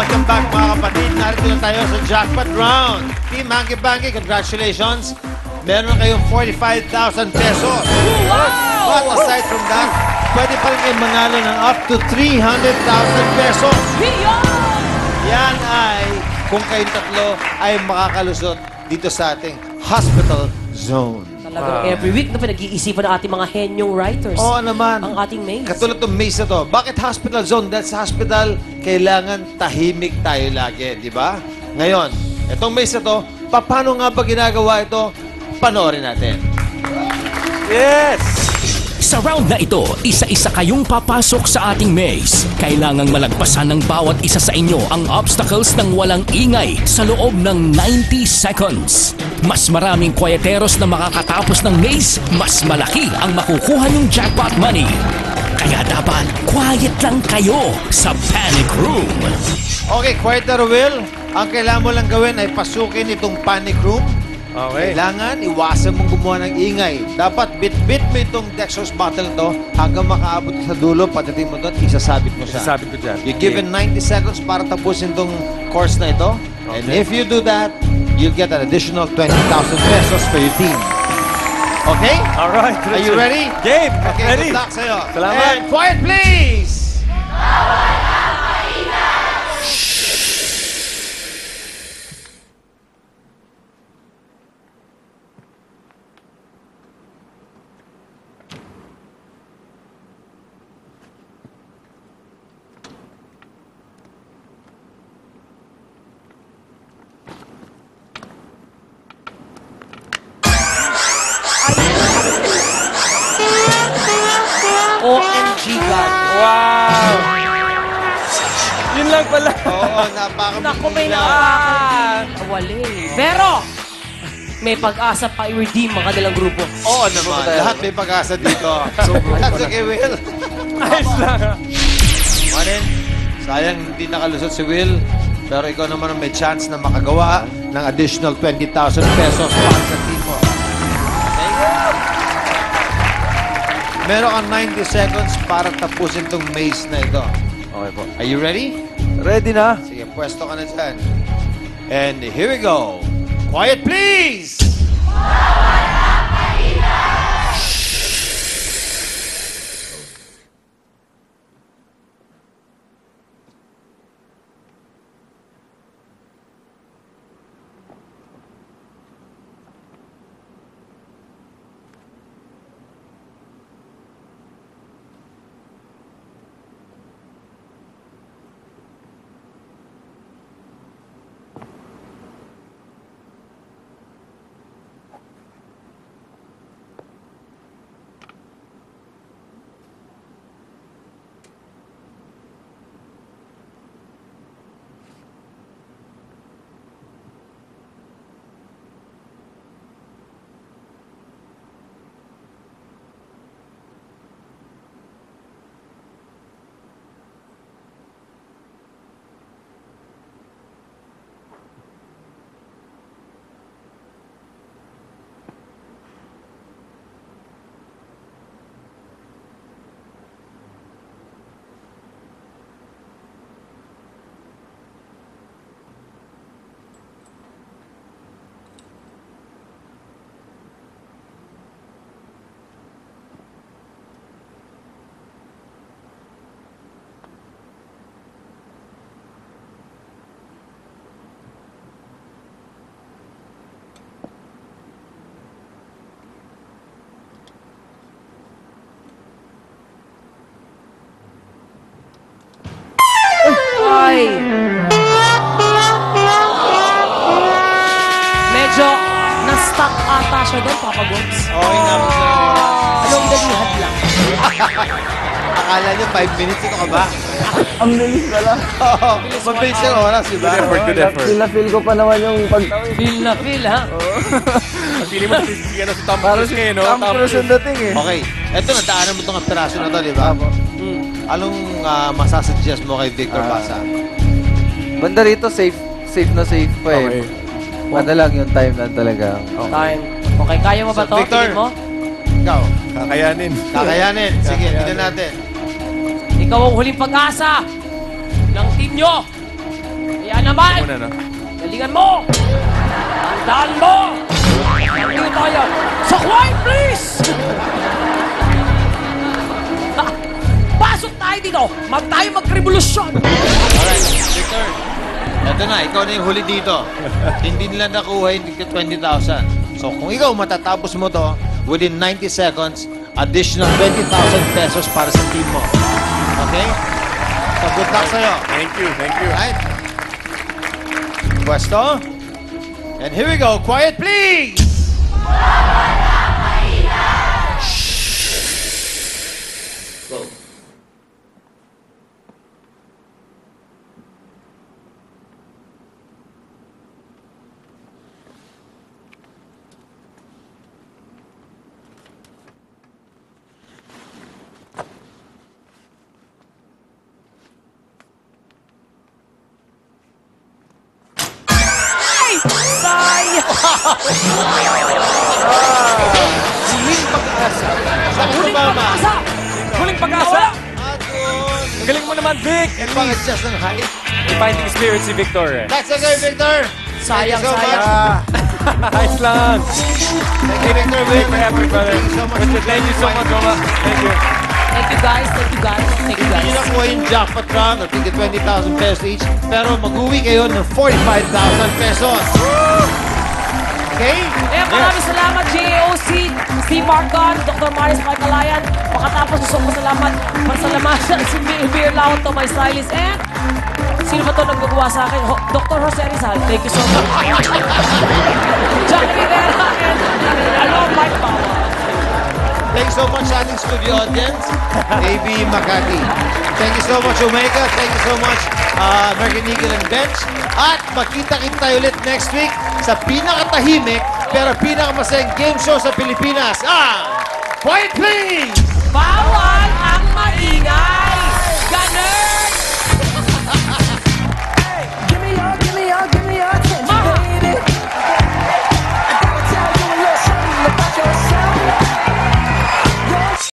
Welcome back mga kapatid. Narito na tayo sa jackpot round. Team Hanky Panky, congratulations. Meron kayong 45,000 pesos. But aside from that, pwede pa rin kayo manalo ng up to 300,000 pesos. Yan ay kung kayong tatlo ay makakalusot dito sa ating hospital zone. Talagang every week na pinag-iisipan ng ating mga henyong writers. Oo naman. Ang ating maze. Katulad ng maze na to. Bakit hospital zone? Dahil sa hospital, kailangan tahimik tayo lagi, di ba? Ngayon, itong maze na to, paano nga ba ginagawa ito? Panoorin natin. Yes! Sa round na ito, isa-isa kayong papasok sa ating maze. Kailangang malagpasan ng bawat isa sa inyo ang obstacles ng walang ingay sa loob ng 90 seconds. Mas maraming kwayateros na makakatapos ng maze, mas malaki ang makukuha ng jackpot money. Kaya dapat quiet lang kayo sa panic room. Okay, Quieter Will, ang kailangan mo lang gawin ay pasukin itong panic room. Okay. Kailangan iwasan mong gumawa ng ingay. Dapat bit-bit mo itong Dextrose bottle to hanggang makaabot sa dulo. Pagdating mo doon, isasabit mo siya. Sabi ko dyan. You're given 90 seconds para tapusin itong course na ito. And if you do that, you'll get an additional 20,000 pesos for your team. Okay? Alright. Are you ready? Game! Okay, Ready? good luck sa'yo. Salamat. And quiet, please! OMG God. Wow! Yun lang pala. Oo, napaka- Naku, may nakakawali. Pero, may pag-asa pa i-redeem ang kanilang grupo. Oo naman. Lahat may pag-asa dito. That's okay, Will. Ayos lang. Manin, sayang hindi nakalusot si Will. Pero ikaw naman ang may chance na makagawa ng additional 20,000 pesos para sa team mo. Thank you. Meron kang 90 seconds para tapusin tong maze na ito. Okay po. Are you ready? Ready na? Sige, pwesto ka na dyan. And here we go. Quiet, please! Ay! Medyo na-stuck ata siya doon, Papa Bones. Okay nga mo sa Anong dalihan lang? Akala niyo 5 minutes ito ka ba? Ang bilis pala. Oo, mabilis yung oras, di ba? Good effort, good effort. Feel na ko pa naman yung pagtawid. Feel na feel, ha? Pili mo si Tom Parang Cruise si ngayon, no? Tom Cruise yung dating eh. Okay, eto nadaanan mo itong atraso na to, di ba? Anong masasuggest mo kay Victor Basa? Banda rito, safe na safe pa eh. Okay. Ano lang yung time lang talaga. Time. Okay, kaya mo ba So, to? Victor. Tingin mo? Ikaw, Kakayanin. kakayanin. Sige, tignan natin. Ikaw ang huling pag-asa ng team nyo. Yan naman! Muna na. Galingan mo! Tandaan mo! Nandito tayo sa quiet, please! Pasok tayo dito! Tayo mag-revolusyon! Alright, Victor. Ito na, ikaw na yung huli dito. Hindi nila nakuha yung 20,000. So kung ikaw matatapos mo to, within 90 seconds, additional 20,000 pesos para sa team mo. Okay? So good luck sa'yo. Thank you, thank you. Alright? Pwesto? And here we go. Quiet, please! Go. Sayang! Huling pag-asa. Huling pag-asa! Huling pag-asa! Agun! Ang galing mo naman, Vic. At least, Pang-adjust ng height. may fighting spirit si Victor eh. That's okay, Victor! Sayang, Thank you so sayang. much. Ayos lang. Thank you, Victor. Thank you for effort, brother. Thank you so much. Thank you so much, Mama. Thank you. Thank you guys, thank you guys, thank you Hindi nyo guys. nakuha yung jackpot round at tigil 20,000 pesos each, pero mag-uwi kayo ng 45,000 pesos. Okay? Kaya maraming salamat, JOC, Steve Marcon, Dr. Maris Marcalayan. Makatapos gusto ko pasalamatan si Beer Laon to my stylist. And sino ba ito nagagawa sa akin? Dr. Jose Rizal, thank you so much. Jack Rivera and hello, Mike Bauer. Thanks so much sa ating studio audience, AB Makati. Thank you so much, Omega. Thank you so much, American Eagle and Bench. At makita-kita tayo ulit next week sa pinakatahimik pero pinakamasayang game show sa Pilipinas. Quiet Please!